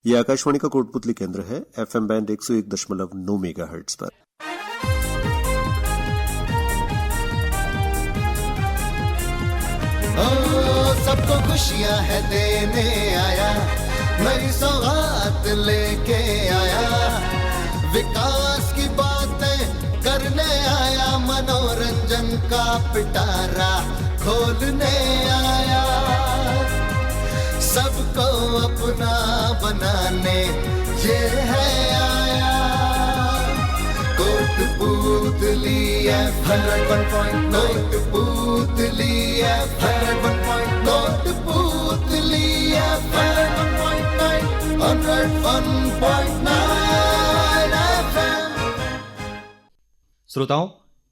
ये आकाशवाणी का कोटपुतली केंद्र है, FM बैंड 101.9 मेगाहर्ट्ज पर। सबको खुशियां है देने आया, नई सौगात लेके आया, विकास की बातें करने आया, मनोरंजन का पिटारा खोलने आया, सबको अपना बनाने ये है आया। Kotputli FM 101.9, Kotputli FM 101.9, Kotputli FM 101.9 FM। श्रोताओं,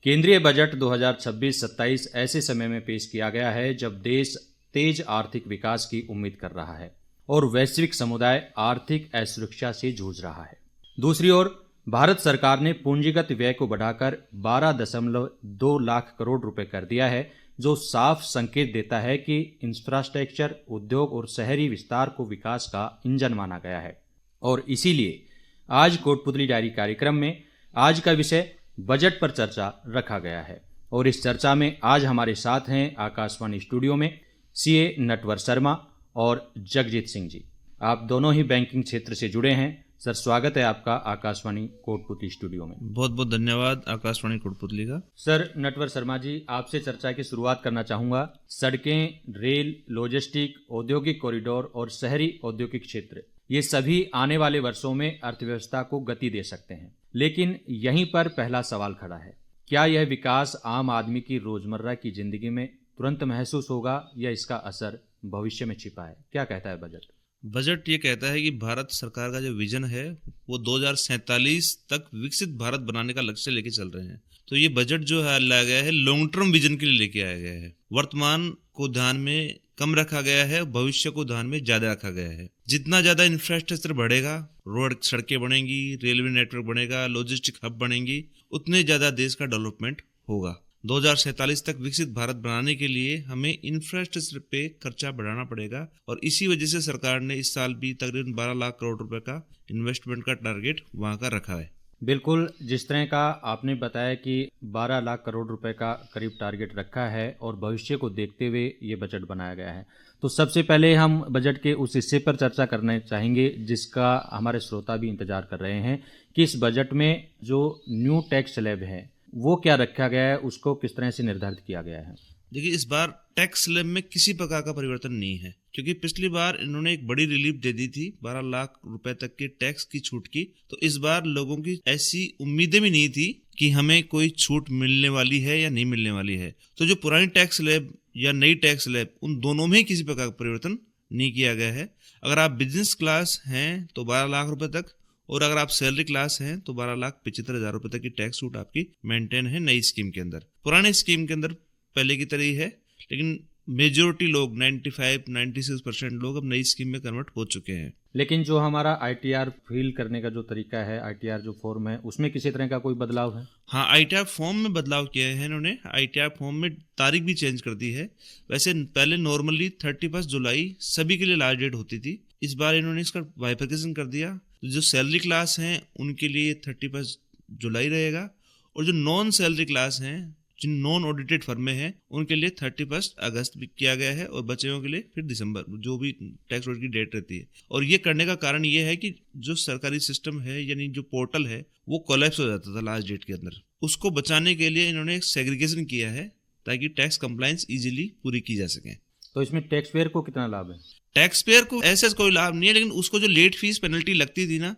केंद्रीय बजट 2026-27 ऐसे समय में पेश किया गया है जब देश तेज आर्थिक विकास की उम्मीद कर रहा है और वैश्विक समुदाय आर्थिक असुरक्षा से जूझ रहा है। दूसरी ओर भारत सरकार ने पूंजीगत व्यय को बढ़ाकर 12.2 लाख करोड़ रुपए कर दिया है, जो साफ संकेत देता है कि इंफ्रास्ट्रक्चर, उद्योग और शहरी विस्तार को विकास का इंजन माना गया है। और इसीलिए आज कोटपुतली डायरी कार्यक्रम में आज का विषय बजट पर चर्चा रखा गया है। और इस चर्चा में आज हमारे साथ हैं आकाशवाणी स्टूडियो में CA नटवर शर्मा और जगजीत सिंह जी। आप दोनों ही बैंकिंग क्षेत्र से जुड़े हैं। सर, स्वागत है आपका आकाशवाणी कोटपुतली स्टूडियो में। बहुत बहुत धन्यवाद आकाशवाणी कोटपुतली का। सर नटवर शर्मा जी, आपसे चर्चा की शुरुआत करना चाहूँगा। सड़कें, रेल, लॉजिस्टिक, औद्योगिक कॉरिडोर और शहरी औद्योगिक क्षेत्र, ये सभी आने वाले वर्षों में अर्थव्यवस्था को गति दे सकते हैं। लेकिन यहीं पर पहला सवाल खड़ा है, क्या यह विकास आम आदमी की रोजमर्रा की जिंदगी में तुरंत महसूस होगा या इसका असर भविष्य में छिपा है? क्या कहता है बजट? बजट ये कहता है कि भारत सरकार का जो विजन है वो 2047 तक विकसित भारत बनाने का लक्ष्य लेके चल रहे हैं। तो ये बजट जो है लाया गया है लॉन्ग टर्म विजन के लिए लेके आया गया है। वर्तमान को ध्यान में कम रखा गया है, भविष्य को ध्यान में ज्यादा रखा गया है। जितना ज्यादा इंफ्रास्ट्रक्चर बढ़ेगा, रोड सड़कें बनेंगी, रेलवे नेटवर्क बनेगा, लॉजिस्टिक हब बनेंगी, उतने ज्यादा देश का डेवलपमेंट होगा। 2047 तक विकसित भारत बनाने के लिए हमें इंफ्रास्ट्रक्चर पे खर्चा बढ़ाना पड़ेगा और इसी वजह से सरकार ने इस साल भी तकरीबन 12 लाख करोड़ रुपए का इन्वेस्टमेंट का टारगेट वहां का रखा है। बिल्कुल, जिस तरह का आपने बताया कि 12 लाख करोड़ रुपए का करीब टारगेट रखा है और भविष्य को देखते हुए ये बजट बनाया गया है, तो सबसे पहले हम बजट के उस हिस्से पर चर्चा करना चाहेंगे जिसका हमारे श्रोता भी इंतजार कर रहे हैं कि इस बजट में जो न्यू टैक्स स्लैब है वो क्या रखा गया है, उसको किस तरह से निर्धारित किया गया है। देखिए, इस बार टैक्स स्लैब में किसी प्रकार का परिवर्तन नहीं है, क्योंकि पिछली बार इन्होंने एक बड़ी रिलीफ दे दी थी 12 लाख रुपए तक के टैक्स की छूट की। तो इस बार लोगों की ऐसी उम्मीदें भी नहीं थी कि हमें कोई छूट मिलने वाली है या नहीं मिलने वाली है। तो जो पुरानी टैक्स स्लैब या नई टैक्स स्लैब, उन दोनों में किसी प्रकार का परिवर्तन नहीं किया गया है। अगर आप बिजनेस क्लास हैं तो 12 लाख रुपए तक, और अगर आप सैलरी क्लास हैं तो 12,75,000 रुपए तक की टैक्स छूट आपकी मेंटेन है नई स्कीम के अंदर। पुराने स्कीम के अंदर पहले की तरह ही है, लेकिन मेजोरिटी लोग 95-96% लोग अब नई स्कीम में कन्वर्ट हो चुके हैं। लेकिन जो हमारा ITR फिल करने का जो तरीका है, ITR जो फॉर्म है, उसमें किसी तरह का कोई बदलाव है? हाँ, ITR फॉर्म में बदलाव किए हैं इन्होंने। ITR फॉर्म में तारीख भी चेंज कर दी है। वैसे पहले नॉर्मली 31 जुलाई सभी के लिए लास्ट डेट होती थी, इस बार इन्होंने इसका बाइफरकेशन कर दिया। जो सैलरी क्लास हैं उनके लिए 31 जुलाई रहेगा, और जो नॉन सैलरी क्लास हैं, जिन नॉन ऑडिटेड फर्में हैं, उनके लिए 31 अगस्त भी किया गया है, और बच्चों के लिए फिर दिसंबर, जो भी टैक्स ऑडिट की डेट रहती है। और ये करने का कारण ये है कि जो सरकारी सिस्टम है, यानी जो पोर्टल है, वो कोलैप्स हो जाता था लास्ट डेट के अंदर। उसको बचाने के लिए इन्होंने एक सेग्रीगेशन किया है ताकि टैक्स कंप्लायंस इजीली पूरी की जा सके। तो इसमें टैक्स पेयर को कितना लाभ है? टैक्स पेयर को ऐसा कोई लाभ नहीं है, लेकिन उसको जो लेट फीस पेनल्टी लगती थी ना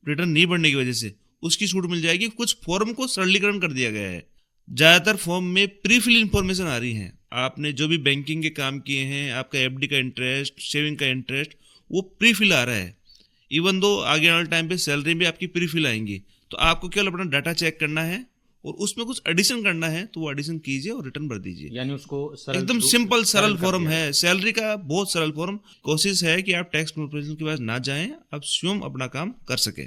रिटर्न नहीं भरने की वजह से, उसकी छूट मिल जाएगी। कुछ फॉर्म को सरलीकरण कर दिया गया है। ज्यादातर फॉर्म में प्री फिल इन्फॉर्मेशन आ रही है। आपने जो भी बैंकिंग के काम किए हैं, आपका FD का इंटरेस्ट, सेविंग का इंटरेस्ट, वो प्री फिल आ रहा है। इवन दो आगे वाले टाइम पे सैलरी भी आपकी प्री फिल आएंगी, तो आपको केवल अपना डाटा चेक करना है और उसमें कुछ एडिशन करना है तो वो एडिशन कीजिए और रिटर्न भर दीजिए। यानी उसको एकदम सिंपल सरल फॉर्म है। सैलरी का बहुत सरल फॉर्म। कोशिश है कि आप टैक्स प्रिपरेशन के पास ना जाएं, आप स्वयं अपना काम कर सके।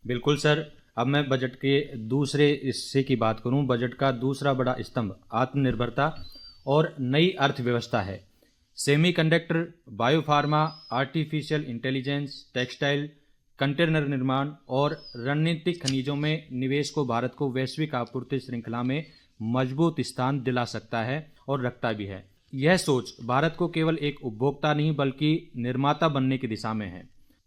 बिल्कुल सर। अब मैं बजट के दूसरे हिस्से की बात करूं। बजट का दूसरा बड़ा स्तंभ आत्मनिर्भरता और नई अर्थव्यवस्था है। Semiconductor, biopharma, artificial intelligence, textile, container निर्माण और रणनीतिक खनिजों में निवेश को भारत को वैश्विक आपूर्ति श्रृंखला में मजबूत स्थान दिला सकता है और रखता भी है। यह सोच भारत को केवल एक उपभोक्ता नहीं बल्कि निर्माता बनने की दिशा में है।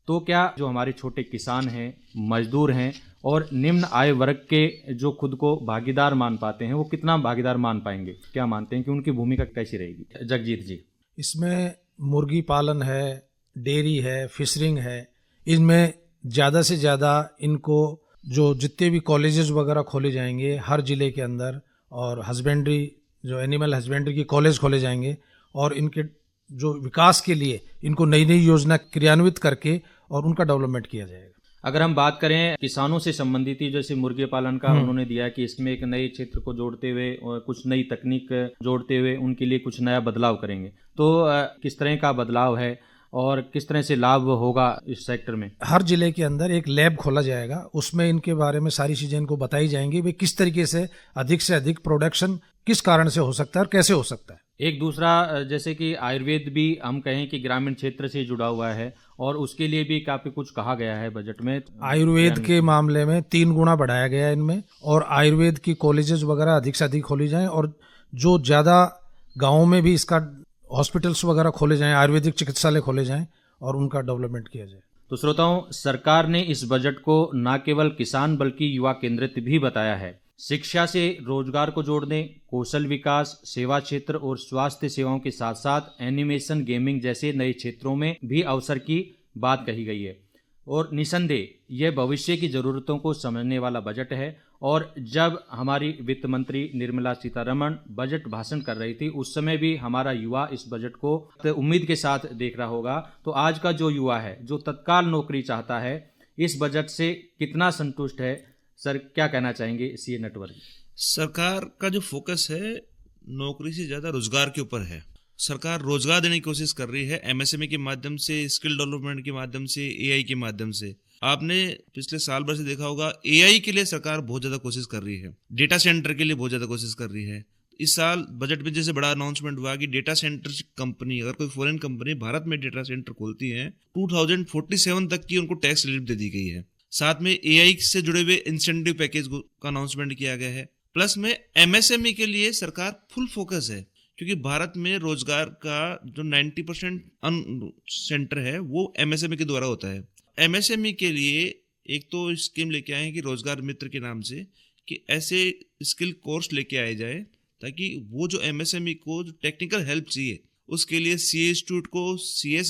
तो क्या जो हमारे छोटे किसान हैं, मजदूर हैं और निम्न आय वर्ग के जो खुद को भागीदार मान पाते हैं, वो कितना भागीदार मान पाएंगे? क्या मानते हैं कि उनकी भूमिका कैसी रहेगी? जगजीत जी। इसमें मुर्गी पालन है, डेयरी है, फिशरिंग है, इनमें ज़्यादा से ज़्यादा इनको जो जितने भी कॉलेजेस वगैरह खोले जाएंगे हर ज़िले के अंदर, और हस्बेंड्री जो एनिमल हस्बेंड्री के कॉलेज खोले जाएंगे, और इनके जो विकास के लिए इनको नई नई योजना क्रियान्वित करके और उनका डेवलपमेंट किया जाएगा। अगर हम बात करें किसानों से संबंधित ही, जैसे मुर्गी पालन का उन्होंने दिया कि इसमें एक नए क्षेत्र को जोड़ते हुए और कुछ नई तकनीक जोड़ते हुए उनके लिए कुछ नया बदलाव करेंगे, तो किस तरह का बदलाव है और किस तरह से लाभ होगा इस सेक्टर में? हर जिले के अंदर एक लैब खोला जाएगा, उसमें इनके बारे में सारी चीज़ें इनको बताई जाएंगी, वे किस तरीके से अधिक प्रोडक्शन किस कारण से हो सकता है और कैसे हो सकता है। एक दूसरा, जैसे कि आयुर्वेद भी हम कहें कि ग्रामीण क्षेत्र से जुड़ा हुआ है और उसके लिए भी काफी कुछ कहा गया है बजट में। आयुर्वेद के मामले में 3 गुना बढ़ाया गया है इनमें, और आयुर्वेद की कॉलेजेस वगैरह अधिक से अधिक खोली जाएं, और जो ज़्यादा गाँव में भी इसका हॉस्पिटल्स वगैरह खोले जाएं, आयुर्वेदिक चिकित्सालय खोले जाएं और उनका डेवलपमेंट किया जाए। तो श्रोताओं, सरकार ने इस बजट को न केवल किसान बल्कि युवा केंद्रित भी बताया है। शिक्षा से रोजगार को जोड़ने, कौशल विकास, सेवा क्षेत्र और स्वास्थ्य सेवाओं के साथ साथ एनिमेशन, गेमिंग जैसे नए क्षेत्रों में भी अवसर की बात कही गई है। और निसंदेह यह भविष्य की जरूरतों को समझने वाला बजट है। और जब हमारी वित्त मंत्री निर्मला सीतारमण बजट भाषण कर रही थी, उस समय भी हमारा युवा इस बजट को उम्मीद के साथ देख रहा होगा। तो आज का जो युवा है, जो तत्काल नौकरी चाहता है, इस बजट से कितना संतुष्ट है? सर, क्या कहना चाहेंगे सीए नेटवर्क? सरकार का जो फोकस है नौकरी से ज्यादा रोजगार के ऊपर है। सरकार रोजगार देने की कोशिश कर रही है एमएसएमई के माध्यम से, स्किल डेवलपमेंट के माध्यम से, एआई के माध्यम से। आपने पिछले साल भर से देखा होगा, एआई के लिए सरकार बहुत ज्यादा कोशिश कर रही है, डेटा सेंटर के लिए बहुत ज्यादा कोशिश कर रही है। इस साल बजट में जैसे बड़ा अनाउंसमेंट हुआ कि डेटा सेंटर कंपनी, अगर कोई फॉरेन कंपनी भारत में डेटा सेंटर खोलती है, 2047 तक की उनको टैक्स रिलीफ दे दी गई है। साथ में एआई से जुड़े हुए इंसेंटिव पैकेज का अनाउंसमेंट किया गया है। प्लस में एमएसएमई के लिए सरकार फुल फोकस है, क्योंकि भारत में रोजगार का जो 90% सेंटर है वो एमएसएमई के द्वारा होता है। एमएसएमई के लिए एक तो स्कीम लेके आए हैं कि रोजगार मित्र के नाम से, कि ऐसे स्किल कोर्स लेके आए जाए ताकि वो जो एमएसएमई को जो टेक्निकल हेल्प चाहिए, उसके लिए सीएस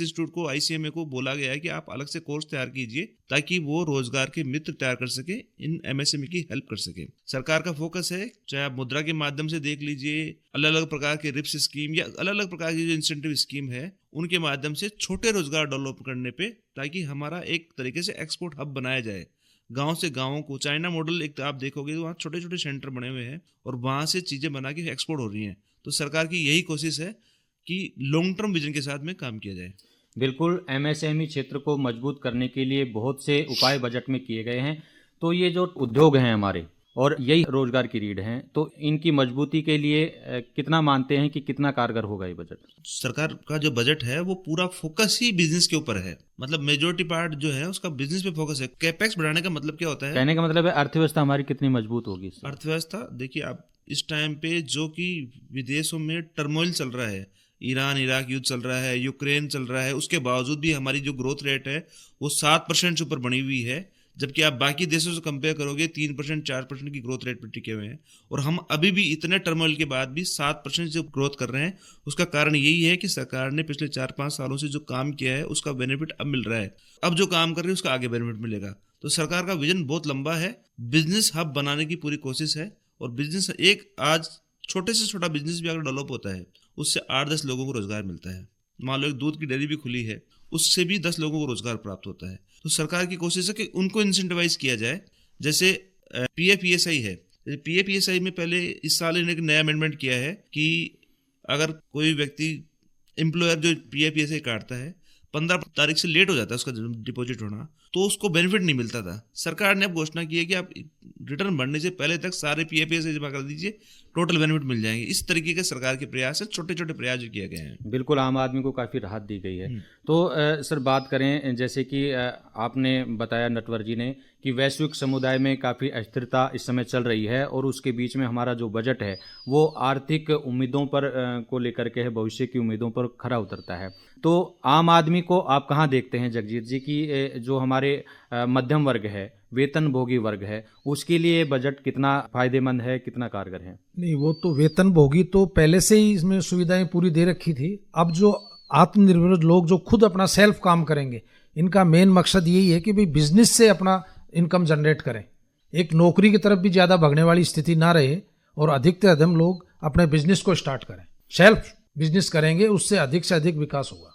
इंस्टीट्यूट को आईसीएमए को बोला गया है कि आप अलग से कोर्स तैयार कीजिए ताकि वो रोजगार के मित्र तैयार कर सके, इन एमएसएमई की हेल्प कर सके। सरकार का फोकस है, चाहे आप मुद्रा के माध्यम से देख लीजिए, अलग अलग प्रकार के रिप्स स्कीम या अलग अलग प्रकार की जो इंसेंटिव स्कीम है, उनके माध्यम से छोटे रोजगार डेवलप करने पे, ताकि हमारा एक तरीके से एक्सपोर्ट हब बनाया जाए। गांव से गांवों को, चाइना मॉडल एक आप देखोगे तो वहाँ छोटे छोटे सेंटर बने हुए हैं और वहां से चीजें बना के एक्सपोर्ट हो रही हैं। तो सरकार की यही कोशिश है कि लॉन्ग टर्म विजन के साथ में काम किया जाए। बिल्कुल, एमएसएमई क्षेत्र को मजबूत करने के लिए बहुत से उपाय बजट में किए गए हैं। तो ये जो उद्योग हैं हमारे, और यही रोजगार की रीढ़ हैं, तो इनकी मजबूती के लिए कितना मानते हैं कि कितना कारगर होगा ये बजट? सरकार का जो बजट है वो पूरा फोकस ही बिजनेस के ऊपर है, मतलब मेजोरिटी पार्ट जो है उसका बिजनेस पे फोकस है। कैपेक्स बढ़ाने का मतलब क्या होता है? कहने का मतलब है अर्थव्यवस्था हमारी कितनी मजबूत होगी। अर्थव्यवस्था देखिए, आप इस टाइम पे जो कि विदेशों में टर्मोइल चल रहा है, ईरान इराक युद्ध चल रहा है, यूक्रेन चल रहा है, उसके बावजूद भी हमारी जो ग्रोथ रेट है वो 7% से ऊपर बनी हुई है, जबकि आप बाकी देशों से कंपेयर करोगे 3% 4% की ग्रोथ रेट पर टिके हुए हैं। और हम अभी भी इतने टर्मोइल के बाद भी 7% जो ग्रोथ कर रहे हैं, उसका कारण यही है कि सरकार ने पिछले 4-5 सालों से जो काम किया है उसका बेनिफिट अब मिल रहा है। अब जो काम कर रही है उसका आगे बेनिफिट मिलेगा। तो सरकार का विजन बहुत लंबा है, बिजनेस हब बनाने की पूरी कोशिश है। और बिजनेस, एक आज छोटे से छोटा बिजनेस भी अगर डेवलप होता है, उससे 8-10 लोगों को रोजगार मिलता है। मान लो एक दूध की डेयरी भी खुली है, उससे भी 10 लोगों को रोजगार प्राप्त होता है। तो सरकार की कोशिश है कि उनको इंसेंटिवाइज किया जाए। जैसे पीएफईएसआई है, पीएफईएसआई में पहले इस साल इन्होंने एक नया अमेंडमेंट किया है कि अगर कोई व्यक्ति एम्प्लॉयर जो पीएफईएसआई काटता है, 15 तारीख से लेट हो जाता है उसका डिपॉजिट होना, तो उसको बेनिफिट नहीं मिलता था। सरकार ने अब घोषणा की है कि आप रिटर्न भरने से पहले तक सारे PF से जमा कर दीजिए, टोटल बेनिफिट मिल जाएंगे। इस तरीके के सरकार के प्रयास है, छोटे छोटे प्रयास जो किए गए हैं। बिल्कुल, आम आदमी को काफ़ी राहत दी गई है। तो सर बात करें, जैसे कि आपने बताया नटवर जी ने कि वैश्विक समुदाय में काफ़ी अस्थिरता इस समय चल रही है और उसके बीच में हमारा जो बजट है वो आर्थिक उम्मीदों पर को लेकर के है, भविष्य की उम्मीदों पर खरा उतरता है। तो आम आदमी को आप कहाँ देखते हैं जगजीत जी की जो हमारे मध्यम वर्ग है, वेतनभोगी वर्ग है, उसके लिए बजट कितना फायदेमंद है, कितना कारगर है? नहीं, वो तो वेतनभोगी तो पहले से ही इसमें सुविधाएं पूरी दे रखी थी। अब जो आत्मनिर्भर लोग जो खुद अपना सेल्फ काम करेंगे, इनका मेन मकसद यही है कि भाई बिजनेस से अपना इनकम जनरेट करें, एक नौकरी की तरफ भी ज़्यादा भागने वाली स्थिति ना रहे और अधिक से अधिक लोग अपने बिजनेस को स्टार्ट करें। सेल्फ बिजनेस करेंगे, उससे अधिक से अधिक विकास होगा।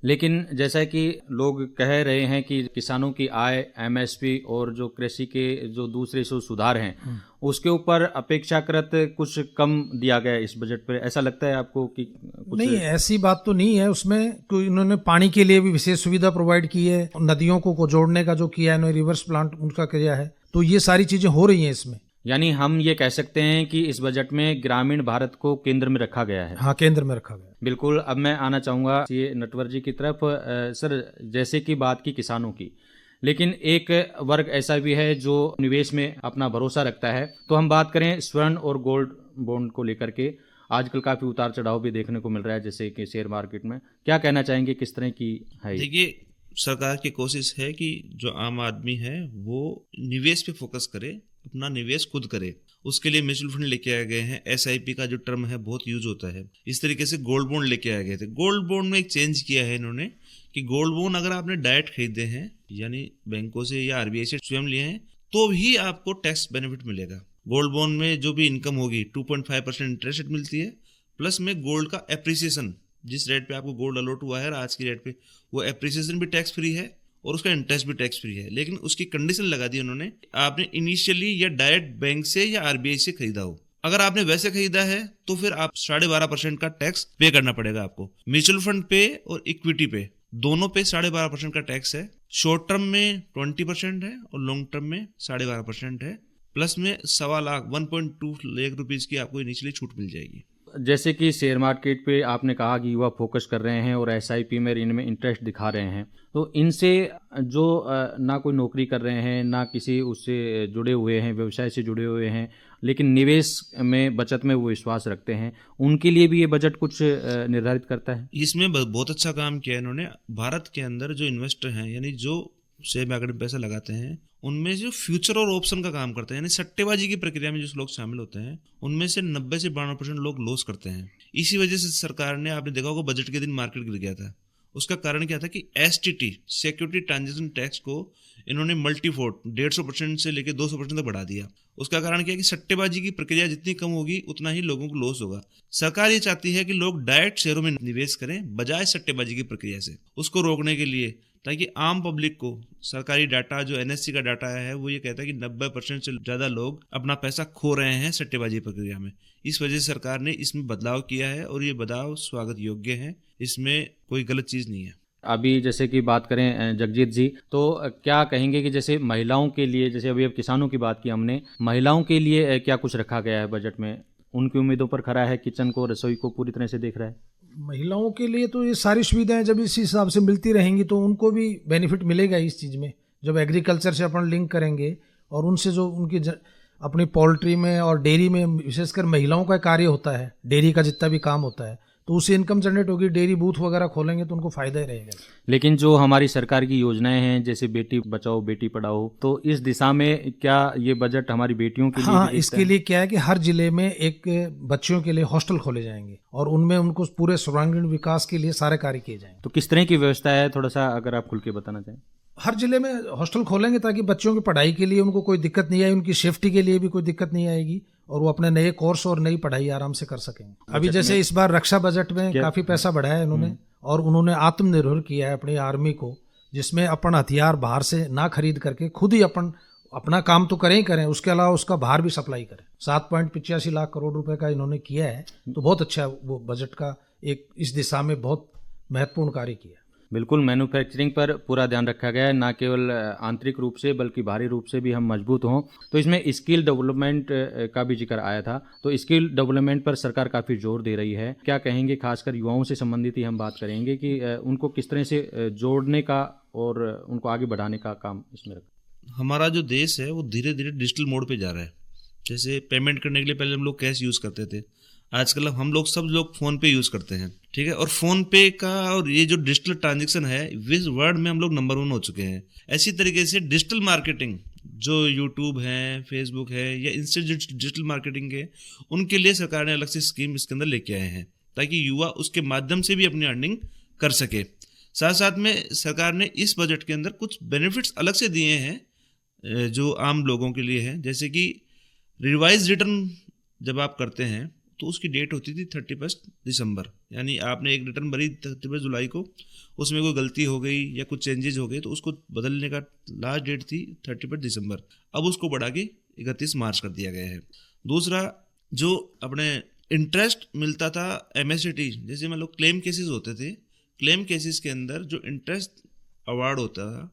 लेकिन जैसा कि लोग कह रहे हैं कि किसानों की आय, MSP और जो कृषि के जो दूसरे जो सुधार हैं उसके ऊपर अपेक्षाकृत कुछ कम दिया गया है इस बजट पर, ऐसा लगता है आपको कि कुछ? नहीं, ऐसी बात तो नहीं है। उसमें कोई इन्होंने पानी के लिए भी विशेष सुविधा प्रोवाइड की है, नदियों को जोड़ने का जो किया है, इन्होंने रिवर्स प्लांट उनका किया है, तो ये सारी चीजें हो रही हैं इसमें। यानी हम ये कह सकते हैं कि इस बजट में ग्रामीण भारत को केंद्र में रखा गया है। हाँ, केंद्र में रखा गया। बिल्कुल। अब मैं आना चाहूँगा ये नटवर जी की तरफ। सर, जैसे कि बात की किसानों की, लेकिन एक वर्ग ऐसा भी है जो निवेश में अपना भरोसा रखता है। तो हम बात करें स्वर्ण और गोल्ड बॉन्ड को लेकर के, आजकल काफ़ी उतार चढ़ाव भी देखने को मिल रहा है, जैसे कि शेयर मार्केट में। क्या कहना चाहेंगे, किस तरह की है? देखिए, सरकार की कोशिश है कि जो आम आदमी है वो निवेश पे फोकस करे, अपना निवेश खुद करे। उसके लिए म्यूचुअल फंड लेके आए गए हैं। SIP का जो टर्म है बहुत यूज होता है। इस तरीके से गोल्ड बॉन्ड लेके आए गए थे। गोल्ड बॉन्ड में एक चेंज किया है इन्होंने कि गोल्ड बॉन्ड अगर आपने डायरेक्ट खरीदे हैं, यानी बैंकों से या RBI से स्वयं लिए हैं, तो भी आपको टैक्स बेनिफिट मिलेगा। गोल्ड बॉन्ड में जो भी इनकम होगी 2.5% इंटरेस्ट रेट मिलती है, प्लस में गोल्ड का एप्रिसिएशन, जिस रेट पे आपको गोल्ड अलॉट हुआ है आज की रेट पे, वो एप्रिसिएशन भी टैक्स फ्री है और उसका इंटरेस्ट भी टैक्स फ्री है। लेकिन उसकी कंडीशन लगा दी उन्होंने, आपने इनिशियली या डायरेक्ट बैंक से या RBI से खरीदा हो। अगर आपने वैसे खरीदा है तो फिर आप 12.5% का टैक्स पे करना पड़ेगा आपको। म्यूचुअल फंड पे और इक्विटी पे दोनों पे 12.5% का टैक्स है। शॉर्ट टर्म में 20% है और लॉन्ग टर्म में 12.5% है। प्लस में 1.25 लाख 1.2 लाख रुपीज की आपको इनिशियली छूट मिल जाएगी। जैसे कि शेयर मार्केट पे आपने कहा कि युवा फोकस कर रहे हैं और SIP में इनमें इंटरेस्ट दिखा रहे हैं, तो इनसे जो ना कोई नौकरी कर रहे हैं, ना किसी उससे जुड़े हुए हैं, व्यवसाय से जुड़े हुए हैं, लेकिन निवेश में, बचत में वो विश्वास रखते हैं, उनके लिए भी ये बजट कुछ निर्धारित करता है? इसमें बहुत अच्छा काम किया है इन्होंने। भारत के अंदर जो इन्वेस्टर हैं, यानी जो शेयर मार्केट में पैसा लगाते हैं, उनमें जो फ्यूचर और ऑप्शन का काम करते हैं, यानी सट्टेबाजी की प्रक्रिया में जो लोग शामिल होते हैं, उनमें से 90 से 92% लोग लॉस करते हैं। इसी वजह से सरकार ने, आपने देखा होगा बजट के दिन मार्केट गिर गया था। उसका कारण क्या था कि STT, सिक्योरिटी ट्रांजैक्शन टैक्स को इन्होंने मल्टीफोल्ड 150% से लेकर 200% तक बढ़ा दिया। उसका कारण क्या है कि सट्टेबाजी की प्रक्रिया जितनी कम होगी उतना ही लोगों को लॉस होगा। सरकार ये चाहती है कि लोग डायरेक्ट शेयरों में निवेश करें बजाय सट्टेबाजी की प्रक्रिया से। उसको रोकने के लिए, ताकि आम पब्लिक को, सरकारी डाटा जो NSE का डाटा है वो ये कहता है कि 90% से ज़्यादा लोग अपना पैसा खो रहे हैं सट्टेबाजी प्रक्रिया में। इस वजह से सरकार ने इसमें बदलाव किया है और ये बदलाव स्वागत योग्य है, इसमें कोई गलत चीज़ नहीं है। अभी जैसे कि बात करें जगजीत जी, तो क्या कहेंगे कि जैसे महिलाओं के लिए, जैसे अभी अब किसानों की बात की हमने, महिलाओं के लिए क्या कुछ रखा गया है बजट में? उनकी उम्मीदों पर खरा है? किचन को, रसोई को पूरी तरह से देख रहा है? महिलाओं के लिए तो ये सारी सुविधाएं जब इस हिसाब से मिलती रहेंगी तो उनको भी बेनिफिट मिलेगा इस चीज़ में। जब एग्रीकल्चर से अपन लिंक करेंगे और उनसे जो उनकी अपनी पोल्ट्री में और डेयरी में विशेषकर महिलाओं का कार्य होता है, डेयरी का जितना भी काम होता है, तो उससे इनकम जनरेट होगी। डेयरी बूथ वगैरह खोलेंगे तो उनको फायदा ही रहेगा। लेकिन जो हमारी सरकार की योजनाएं हैं, जैसे बेटी बचाओ बेटी पढ़ाओ, तो इस दिशा में क्या ये बजट हमारी बेटियों के लिए? हाँ, इसके लिए क्या है कि हर जिले में एक बच्चियों के लिए हॉस्टल खोले जाएंगे और उनमें उनको पूरे सर्वांगीण विकास के लिए सारे कार्य किए जाएंगे। तो किस तरह की व्यवस्था है, थोड़ा सा अगर आप खुल के बताना चाहें? हर जिले में हॉस्टल खोलेंगे ताकि बच्चों की पढ़ाई के लिए उनको कोई दिक्कत नहीं आए, उनकी सेफ्टी के लिए भी कोई दिक्कत नहीं आएगी और वो अपने नए कोर्स और नई पढ़ाई आराम से कर सकेंगे। अभी जैसे इस बार रक्षा बजट में काफी पैसा बढ़ाया है इन्होंने और उन्होंने आत्मनिर्भर किया है अपनी आर्मी को, जिसमें अपन हथियार बाहर से ना खरीद करके खुद ही अपन अपना काम तो करें ही करें, उसके अलावा उसका बाहर भी सप्लाई करें। 7.85 लाख करोड़ रुपए का इन्होंने किया है, तो बहुत अच्छा वो बजट का एक इस दिशा में बहुत महत्वपूर्ण कार्य किया। बिल्कुल, मैन्युफैक्चरिंग पर पूरा ध्यान रखा गया है, ना केवल आंतरिक रूप से बल्कि बाहरी रूप से भी हम मजबूत हों। तो इसमें स्किल डेवलपमेंट का भी जिक्र आया था, तो स्किल डेवलपमेंट पर सरकार काफ़ी जोर दे रही है। क्या कहेंगे, खासकर युवाओं से संबंधित ही हम बात करेंगे कि उनको किस तरह से जोड़ने का और उनको आगे बढ़ाने का काम इसमें रखा। हमारा जो देश है वो धीरे धीरे डिजिटल मोड पे जा रहा है। जैसे पेमेंट करने के लिए पहले हम लोग कैश यूज़ करते थे, आजकल सब लोग फ़ोन पे यूज़ करते हैं, ठीक है। और फ़ोन पे का और ये जो डिजिटल ट्रांजेक्शन है, इस वर्ल्ड में हम लोग नंबर 1 हो चुके हैं। ऐसी तरीके से डिजिटल मार्केटिंग जो यूट्यूब है, फेसबुक है या इनसे डिजिटल मार्केटिंग है, उनके लिए सरकार ने अलग से स्कीम इसके अंदर लेके आए हैं ताकि युवा उसके माध्यम से भी अपनी अर्निंग कर सके। साथ साथ में सरकार ने इस बजट के अंदर कुछ बेनिफिट्स अलग से दिए हैं जो आम लोगों के लिए हैं। जैसे कि रिवाइज रिटर्न जब आप करते हैं तो उसकी डेट होती थी 31 दिसंबर, यानी आपने एक रिटर्न भरी 31 जुलाई को, उसमें कोई गलती हो गई या कुछ चेंजेस हो गए तो उसको बदलने का लास्ट डेट थी 31 दिसंबर। अब उसको बढ़ा के 31 मार्च कर दिया गया है। दूसरा, जो अपने इंटरेस्ट मिलता था MST, जैसे मान लो क्लेम केसेस होते थे, क्लेम केसेस के अंदर जो इंटरेस्ट अवार्ड होता था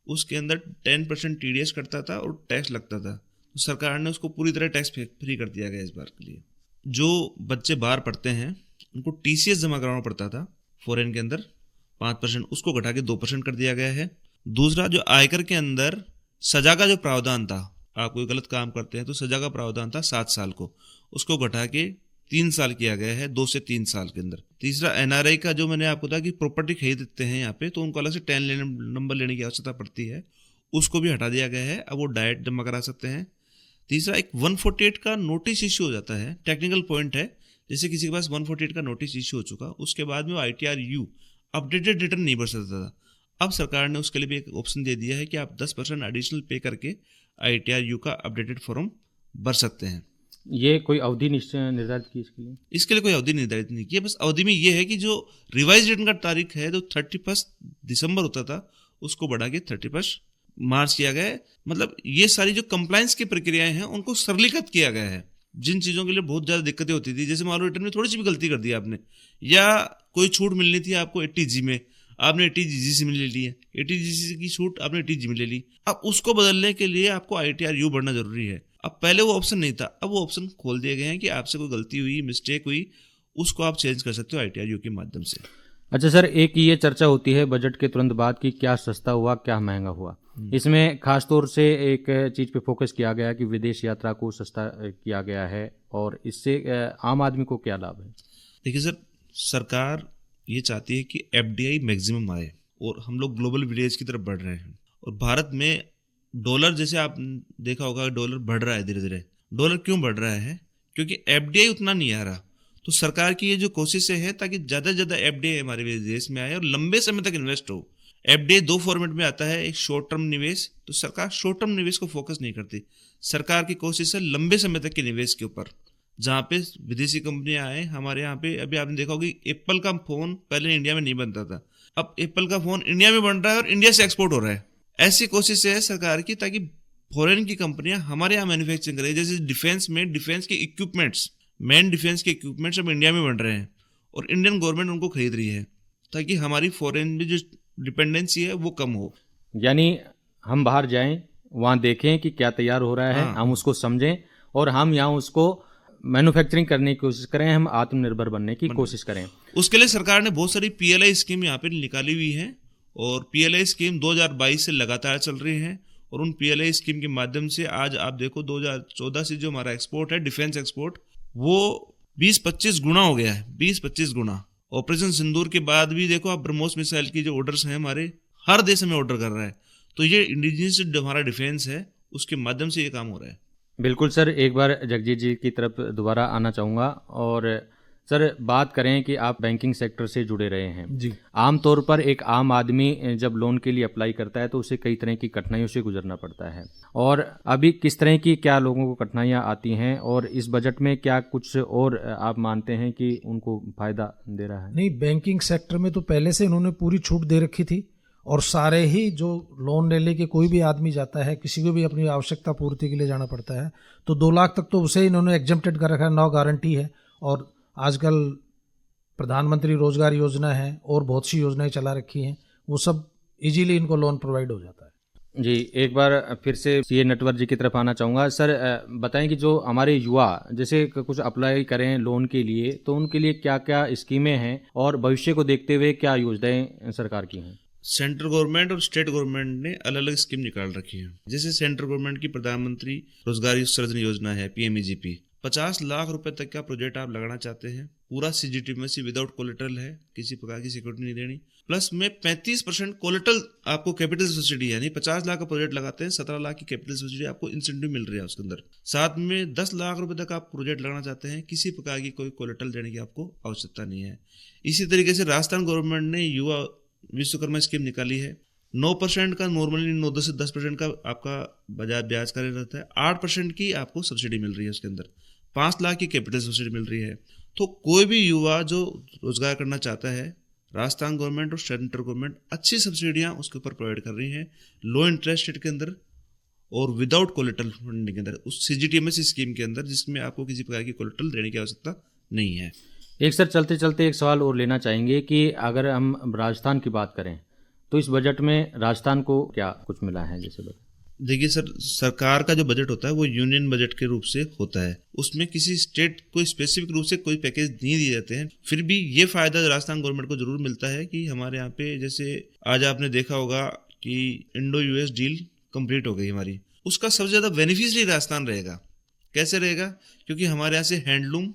उसके अंदर 10% TDS कटता था और टैक्स लगता था, तो सरकार ने उसको पूरी तरह टैक्स फ्री कर दिया गया इस बार के लिए। जो बच्चे बाहर पढ़ते हैं उनको TCS जमा कराना पड़ता था फॉरेन के अंदर 5%, उसको घटा के 2% कर दिया गया है। दूसरा, जो आयकर के अंदर सजा का जो प्रावधान था, आप कोई गलत काम करते हैं तो सजा का प्रावधान था 7 साल को, उसको घटा के 3 साल किया गया है, 2 से 3 साल के अंदर। तीसरा, NRI का जो मैंने आपको कहा कि प्रॉपर्टी खरीदते हैं यहाँ पे तो उनको अलग से 10 नंबर लेने की आवश्यकता पड़ती है, उसको भी हटा दिया गया है, अब वो डायरेक्ट जमा करा सकते हैं। तीसरा, एक 148 का नोटिस इश्यू हो जाता है, टेक्निकल पॉइंट है, जैसे किसी के पास 148 का नोटिस इश्यू हो चुका, उसके बाद में वो ITR-U अपडेटेड रिटर्न नहीं भर सकता था। अब सरकार ने उसके लिए भी एक ऑप्शन दे दिया है कि आप 10% एडिशनल पे करके ITR-U का अपडेटेड फॉर्म भर सकते हैं। ये कोई अवधि निर्धारित की इसके लिए? इसके लिए कोई अवधि निर्धारित नहीं की है, बस अवधि में ये है कि जो रिवाइज रिटर्न का तारीख है जो 31 दिसंबर होता था उसको बढ़ा के 31 मार्च किया गया है। मतलब ये सारी जो कंप्लायंस की प्रक्रियाएं हैं उनको सरलीकृत किया गया है। जिन चीज़ों के लिए बहुत ज़्यादा दिक्कतें होती थी, जैसे मान लो रिटर्न में थोड़ी सी भी गलती कर दी आपने, या कोई छूट मिलनी थी आपको 80G में, आपने 80GC में ले ली है, 80GC की छूट आपने 80G में ले ली, अब उसको बदलने के लिए आपको ITR-U भरना जरूरी है। अब पहले वो ऑप्शन नहीं था, अब वो ऑप्शन खोल दिए गए हैं कि आपसे कोई गलती हुई, मिस्टेक हुई, उसको आप चेंज कर सकते हो ITR-U के माध्यम से। अच्छा सर, एक ये चर्चा होती है बजट के तुरंत बाद कि क्या सस्ता हुआ क्या महंगा हुआ। इसमें खास तौर से एक चीज़ पे फोकस किया गया कि विदेश यात्रा को सस्ता किया गया है, और इससे आम आदमी को क्या लाभ है? देखिए सर, सरकार ये चाहती है कि FDI मैक्सिमम आए और हम लोग ग्लोबल विलेज की तरफ बढ़ रहे हैं। और भारत में डॉलर, जैसे आप देखा होगा, डॉलर बढ़ रहा है धीरे धीरे। डॉलर क्यों बढ़ रहा है? क्योंकि FDI उतना नहीं आ रहा। तो सरकार की ये जो कोशिशें है ताकि ज़्यादा से ज़्यादा FDI हमारे देश में आए और लंबे समय तक इन्वेस्ट हो। FDI 2 फॉर्मेट में आता है, एक शॉर्ट टर्म निवेश, तो सरकार शॉर्ट टर्म निवेश को फोकस नहीं करती। सरकार की कोशिश है लंबे समय तक के निवेश के ऊपर, जहाँ पे विदेशी कंपनियां आए। हमारे यहाँ पे अभी आपने देखा होगा एप्पल का फोन पहले इंडिया में नहीं बनता था, अब एप्पल का फोन इंडिया में बन रहा है और इंडिया से एक्सपोर्ट हो रहा है। ऐसी कोशिश है सरकार की ताकि फॉरेन की कंपनियां हमारे यहाँ मैन्युफैक्चरिंग करें। जैसे डिफेंस में डिफेंस के इक्विपमेंट्स, मेन डिफेंस के इक्विपमेंट्स अब इंडिया में बन रहे हैं और इंडियन गवर्नमेंट उनको खरीद रही है ताकि हमारी फॉरेन में जो डिपेंडेंसी है वो कम हो। यानी हम बाहर जाएं, वहाँ देखें कि क्या तैयार हो रहा है, हम उसको समझें और हम यहाँ उसको मैन्युफैक्चरिंग करने की कोशिश करें, हम आत्मनिर्भर बनने की कोशिश करें। उसके लिए सरकार ने बहुत सारी PLI स्कीम यहाँ पे निकाली हुई है और PLI स्कीम 2022 से लगातार चल रही है। और उन PLI स्कीम के माध्यम से आज आप देखो 2014 से जो हमारा एक्सपोर्ट है, डिफेंस एक्सपोर्ट, वो 20-25 गुना हो गया है, 20-25 गुना। ऑपरेशन सिंदूर के बाद भी देखो आप ब्रह्मोस मिसाइल की जो ऑर्डर्स हैं हमारे, हर देश में ऑर्डर कर रहा है। तो ये इंडिजिनियस जो हमारा डिफेंस है उसके माध्यम से ये काम हो रहा है। बिल्कुल सर, एक बार जगजीत जी की तरफ दोबारा आना चाहूँगा। और सर, बात करें कि आप बैंकिंग सेक्टर से जुड़े रहे हैं जी। आमतौर पर एक आम आदमी जब लोन के लिए अप्लाई करता है तो उसे कई तरह की कठिनाइयों से गुजरना पड़ता है, और अभी किस तरह की क्या लोगों को कठिनाइयाँ आती हैं, और इस बजट में क्या कुछ और आप मानते हैं कि उनको फायदा दे रहा है? नहीं, बैंकिंग सेक्टर में तो पहले से इन्होंने पूरी छूट दे रखी थी और सारे ही जो लोन ले लेके कोई भी आदमी जाता है, किसी को भी अपनी आवश्यकता पूर्ति के लिए जाना पड़ता है, तो 2 लाख तक तो उसे इन्होंने एग्जम्प्टेड कर रखा है, नो गारंटी है। और आजकल प्रधानमंत्री रोजगार योजना है और बहुत सी योजनाएं चला रखी हैं वो सब इजीली इनको लोन प्रोवाइड हो जाता है। जी, एक बार फिर से सीए नटवर जी की तरफ आना चाहूँगा। सर, बताएं कि जो हमारे युवा जैसे कुछ अप्लाई करें लोन के लिए, तो उनके लिए क्या क्या स्कीमें हैं और भविष्य को देखते हुए क्या योजनाएं सरकार की हैं? सेंट्रल गवर्नमेंट और स्टेट गवर्नमेंट ने अलग अलग स्कीम निकाल रखी है। जैसे सेंट्रल गवर्नमेंट की प्रधानमंत्री रोजगार सृजन योजना है, PMEGP। 50 लाख रुपए तक का प्रोजेक्ट आप लगाना चाहते हैं, पूरा CGTMSE विदाउट कोलेटरल है, किसी प्रकार की सिक्योरिटी नहीं देनी, प्लस में 35% कोलेटरल आपको कैपिटल सब्सिडी है। यानी 50 लाख का प्रोजेक्ट लगाते हैं, 17 लाख की कैपिटल सब्सिडी आपको इंसेंटिव मिल रही है उसके अंदर। साथ में 10 लाख रुपए तक आप प्रोजेक्ट लगाना चाहते हैं, किसी प्रकार की कोई कोलेटरल देने की आपको आवश्यकता नहीं है। इसी तरीके से राजस्थान गवर्नमेंट ने युवा विश्वकर्मा स्कीम निकाली है। 9% का नॉर्मली 9 से 10% का आपका बजाय ब्याज का रेट रहता है, 8% की आपको सब्सिडी मिल रही है उसके अंदर, 5 लाख की कैपिटल सब्सिडी मिल रही है। तो कोई भी युवा जो रोजगार करना चाहता है, राजस्थान गवर्नमेंट और सेंट्रल गवर्नमेंट अच्छी सब्सिडियां उसके ऊपर प्रोवाइड कर रही हैं, लो इंटरेस्ट रेट के अंदर और विदाउट कोलेटरल फंडिंग के अंदर, उस CGTMSE स्कीम के अंदर, जिसमें आपको किसी प्रकार की कोलेटरल देने की आवश्यकता नहीं है। एक सर, चलते चलते एक सवाल और लेना चाहेंगे कि अगर हम राजस्थान की बात करें तो इस बजट में राजस्थान को क्या कुछ मिला है? जैसे देखिए सर, सरकार का जो बजट होता है वो यूनियन बजट के रूप से होता है, उसमें किसी स्टेट को स्पेसिफिक रूप से कोई पैकेज नहीं दिए जाते हैं। फिर भी ये फायदा राजस्थान गवर्नमेंट को जरूर मिलता है कि हमारे यहाँ पे, जैसे आज आपने देखा होगा कि इंडो-US डील कंप्लीट हो गई हमारी, उसका सबसे ज्यादा बेनिफिशियरी राजस्थान रहेगा। कैसे रहेगा? क्योंकि हमारे यहाँ से हैंडलूम,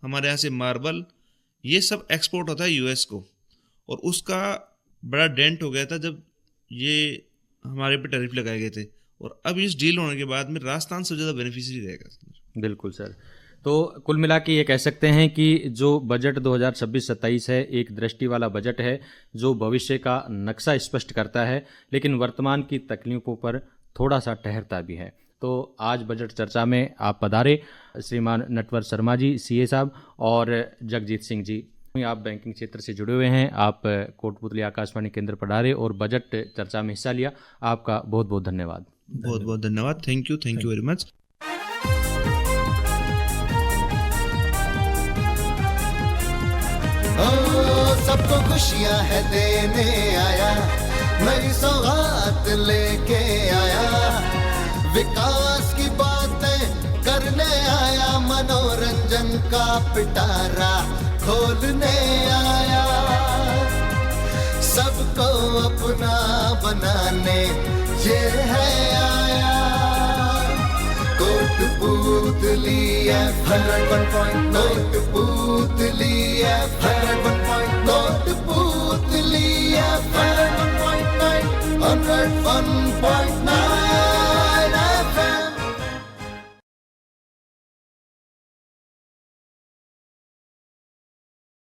हमारे यहाँ से मार्बल, ये सब एक्सपोर्ट होता है US को, और उसका बड़ा डेंट हो गया था जब ये हमारे पे टैरिफ लगाए गए थे, और अब इस डील होने के बाद में राजस्थान सबसे ज़्यादा बेनिफिशियरी रहेगा। बिल्कुल सर। तो कुल मिला के ये कह सकते हैं कि जो बजट 2026-27 है, एक दृष्टि वाला बजट है जो भविष्य का नक्शा स्पष्ट करता है, लेकिन वर्तमान की तकलीफों पर थोड़ा सा ठहरता भी है। तो आज बजट चर्चा में आप पधारे श्रीमान नटवर शर्मा जी, CA साहब, और जगजीत सिंह जी, आप बैंकिंग क्षेत्र से जुड़े हुए हैं, आप कोटपुतली आकाशवाणी केंद्र पधारे और बजट चर्चा में हिस्सा लिया। आपका बहुत बहुत धन्यवाद। बहुत बहुत धन्यवाद। Thank you very much. सबको खुशियां है देने आया, नई सौगात लेके आया, विकास की बातें करने आया, मनोरंजन का पिटारा खोलने आया, सबको अपना बनाने ये है आया। कोटपुतली 101.9 कोटपुतली 101